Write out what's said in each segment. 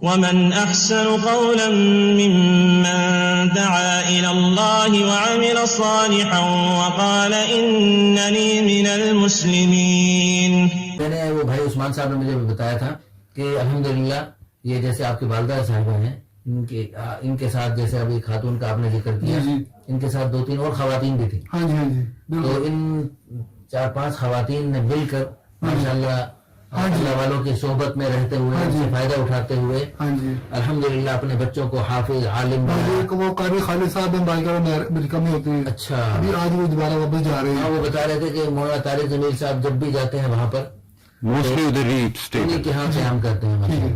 ومن أحسن قولا ممن دعا إلى الله وعمل صالحا وقال إنني من المسلمين. میں نے وہ بھائی عثمان صاحب نے مجھے بتایا تھا کہ الحمدللہ یہ جیسے آپ کی والدہ صاحبہ ہیں ان کے ساتھ جیسے ابھی خاتون کا آپ نے ذکر کیا ان کے ساتھ 2-3 اور خواتین بھی تھیں. ہاں جی ہاں جی. تو ان 4-5 خواتین نے مل کر ماشاءاللہ اللہ والوں کی صحبت میں رہتے ہوئے ان سے فائدہ اٹھاتے ہوئے الحمدللہ اپنے بچوں کو حافظ عالم وہ قاری خالد صاحب امریکہ میں ہوتے ہیں. اچھا. ابھی آج وہ دوبارہ واپس جا رہے ہیں. وہ بتا رہے تھے کہ مولانا طارق جمیل صاحب جب بھی جاتے ہیں وہاں پر موسٹلی ادھر ہی انہیں کے ہاں قیام کرتے ہیں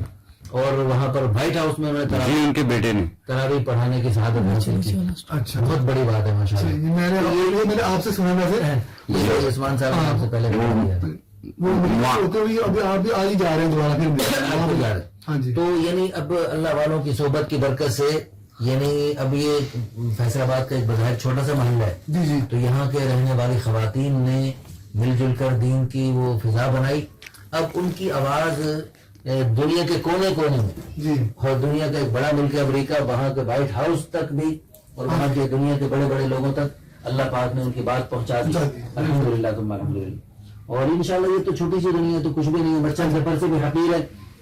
اور وہاں پر وائٹ ہاؤس میں ان کے بیٹے نے تراویح پڑھانے کی شہادت حاصل کی. اچھا بہت بڑی بات ہے ماشاءاللہ. میں نے آپ سے سنا ویسے عثمان صاحب نے آپ سے پہلے وہ ہوتے ہوئے ابھی آپ بھی آج ہی جا رہے ہیں دوبارہ پھر. ہاں جی. تو یعنی اب اللہ والوں کی صحبت کی برکت سے یعنی اب یہ فیصل آباد کا ایک بظاہر چھوٹا سا محلہ ہے جی جی. تو یہاں کے رہنے والی خواتین نے مل جل کر دین کی وہ فضا بنائی. اب ان کی آواز دنیا کے کونے کونے میں جی اور دنیا کا ایک بڑا ملک ہے امریکہ وہاں کے وائٹ ہاؤس تک بھی اور وہاں کے دنیا کے بڑے بڑے لوگوں تک اللہ پاک نے ان کی بات پہنچا دی. الحمدللہ تم الحمدللہ. اور انشاءاللہ یہ تو چھوٹی سی دنیا تو کچھ بھی نہیں ہے بچہ سفر سے بھی حقیر ہے.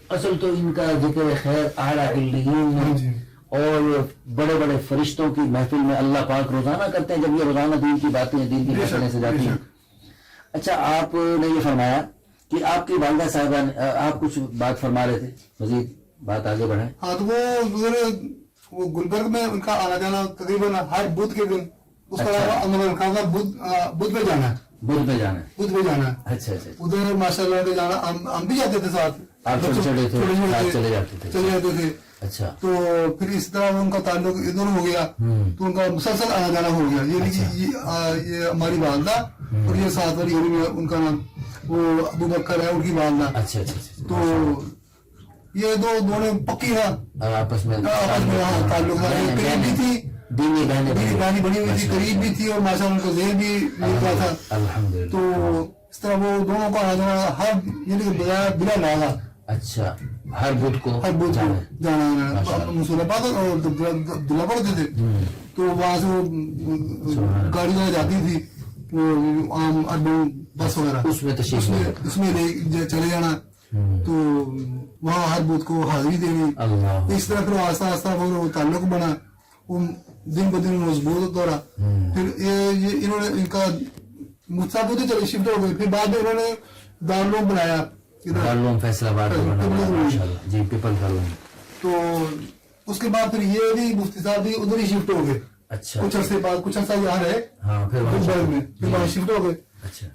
اصل تو ان کا ذکر خیر اعلیٰ علیین میں اور بڑے بڑے فرشتوں کی محفل میں اللہ پاک روزانہ کرتے ہیں جب یہ روزانہ دین کی باتیں دین کی مسئلے سے جاتی ہیں. اچھا آپ نے یہ فرمایا کہ آپ کی والدہ صاحبہ آپ کچھ بات فرما رہے تھے مزید بات آگے بڑھائیں. ہاں تو وہ گلبرگ میں ان کا آنا جانا تقریباً ہر بدھ کے دن اس کا بدھ میں جانا ہے. بدھ میں جانا ہے. بدھ میں جانا ہے. اچھا اچھا. ادھر ماشاء اللہ جانا ہم بھی جاتے تھے ساتھ. آپ چھوٹے چھوٹے تھے چلے جاتے تھے. اچھا. تو پھر اس طرح ان کا تعلق ادھر ہو گیا تو ان کا مسلسل آنا جانا ہو گیا. یہ ہماری والدہ اور یہ ساتھ والی ان کا نام وہ ابو بکر ہے ان کی والدہ. اچھا اچھا. تو یہ دونوں پکی ہے آپس میں تعلق قریب بھی تھی دینی بانی بنی ہوئی تھی قریب بھی تھی اور ماشاء اللہ ان کا ذہن بھی ملتا تھا. الحمدللہ. تو اس طرح وہ دونوں کا آنا جانا ہر یعنی کہ بلا لاگا. اچھا. ہر بدھ کو جانا مسورہ پاک اور دلہ پڑتے تھے تو وہاں سے وہ گاڑی وغیرہ جاتی تھی وہ عام اربن بس وغیرہ اس میں چلے جانا. تو وہاں ہر بدھ کو حاضری دینی. اس طرح پھر آہستہ آہستہ وہ تعلق بنا وہ دن بدن مضبوط ہوتا رہا. پھر یہ انہوں نے ان کا مستقبل چلے شفٹ ہو گئے. پھر بعد میں انہوں نے دارالعلوم بنایا العلوم فیصل آباد جی پیپل کا. تو اس کے بعد پھر یہ بھی مفتی صاحب بھی ادھر ہی شفٹ ہو گئے. اچھا. کچھ عرصے بعد کچھ عرصہ یہاں رہے پھر وہاں شفٹ ہو گئے.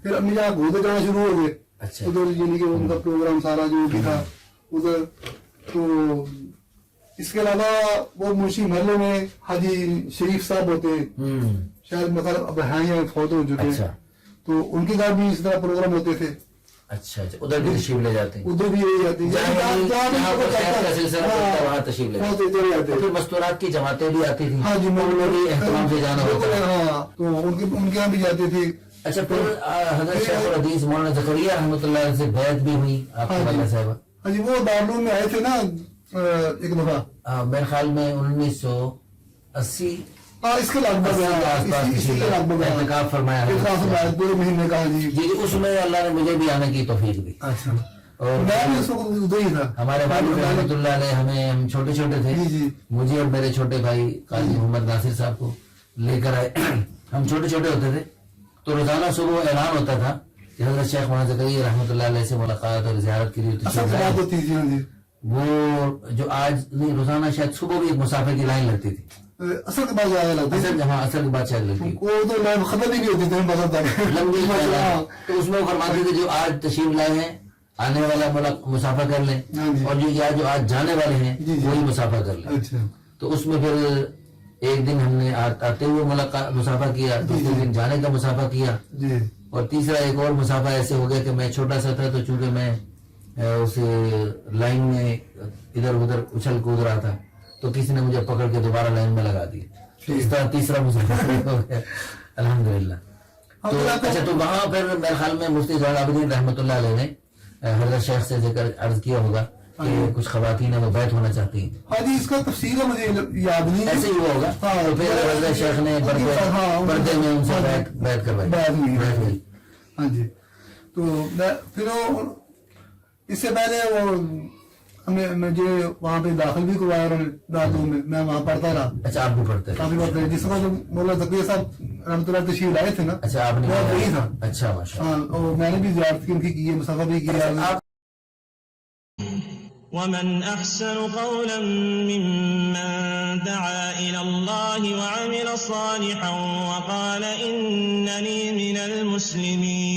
پھر امی جہاں گھومتے جانا شروع ہو گئے ادھر یعنی کہ ان کا پروگرام سارا جو بھی تھا ادھر. تو اس کے علاوہ وہ منشی محلے میں حاجی شریف صاحب ہوتے ہیں شاید مطلب اب ہیں فوت ہو چکے ہیں تو ان کے گھر بھی اس طرح پروگرام ہوتے تھے. اچھا اچھا. ادھر بھی تشریف لے جاتے ہیں. ادھر بھی لے جاتے وہاں تشریف لے جاتے ہیں. پھر مستورات کی جماعتیں بھی آتی تھیں. ہاں جی اہتمام سے جانا ہوتا ہے. ہاں تو ان کے یہاں بھی جاتے تھے. اچھا. پھر حضرت شیخ الحدیث مولانا زکریا رحمۃ اللہ علیہ سے بیعت بھی ہوئی آپ کی والدہ صاحبہ. ہاں جی. وہ دارالعلوم میں آئے تھے نا ایک دفعہ میرے خیال میں 1980 اس کے لگ بھگ اعتکاف فرمایا پورے مہینے کا. جی اس میں اللہ نے مجھے بھی آنے کی توفیق دی. اچھا. اور میں بھی اس وقت ادھر ہی تھا. ہمارے والد رحمۃ اللہ علیہ ہم چھوٹے چھوٹے تھے مجھے اور میرے چھوٹے بھائی قاضی محمد ناصر صاحب کو لے کر آئے. ہم چھوٹے چھوٹے ہوتے تھے تو روزانہ صبح اعلان ہوتا تھا کہ حضرت شیخ مولانا زکریا رحمۃ اللہ علیہ سے ملاقات اور زیارت کے لیے. وہ جو آج نہیں روزانہ شاید صبح بھی ایک مسافر کی لائن لگتی تھی. اثر کے بعد زیادہ لگتی ہے. ہاں اثر کے بعد شاید لگتی وہ تو خبر بھی ہوتی تھی لمبی. تو اس میں وہ فرماتے تھے جو آج تشریف لائے ہیں آنے والا مسافر کر لیں اور جو آج جانے والے ہیں وہی مسافر کر لیں. تو اس میں پھر ایک دن ہم نے آتے ہوئے مسافر کیا دوسرے دن جانے کا مسافر کیا اور تیسرا ایک اور مسافر ایسے ہو گیا کہ میں چھوٹا سا تھا تو چونکہ میں اس لائن میں ادھر ادھر اچھل کود رہا تھا تو کسی نے مجھے پکڑ کے دوبارہ لائن میں لگا دی. اس طرح تیسرا مسافر ہو گیا الحمدللہ. تو اچھا تو وہاں پھر میرے خیال میں مفتی زین العابدین رحمۃ اللہ علیہ نے حضرت شیخ سے ذکر عرض کیا ہوگا کہ کچھ خواتین ہیں وہ بیعت ہونا چاہتی ہیں. ہاں جی اس کا تفصیل ہے مجھے یاد نہیں. ایسے ہی ہوا ہوگا. تو پھر شیخ نے پردے میں ان سے بیعت کروائی. ہاں جی. تو پھر اس سے پہلے وہ مجھے وہاں پہ داخل بھی کروایا انہوں نے دارالعلوم میں. میں وہاں پڑھتا رہا. اچھا آپ بھی پڑھتے رہے جس وقت مولانا ذکیہ صاحب رحمۃ اللہ تشریف لائے تھے نا. اچھا آپ نے وہی تھا. اچھا ماشاء ہاں اور میں نے بھی زیارت کی ان کی ہے مصافحہ بھی کیا. ومن أحسن قولا ممن دعا إلى الله وعمل صالحا وقال إنني من المسلمين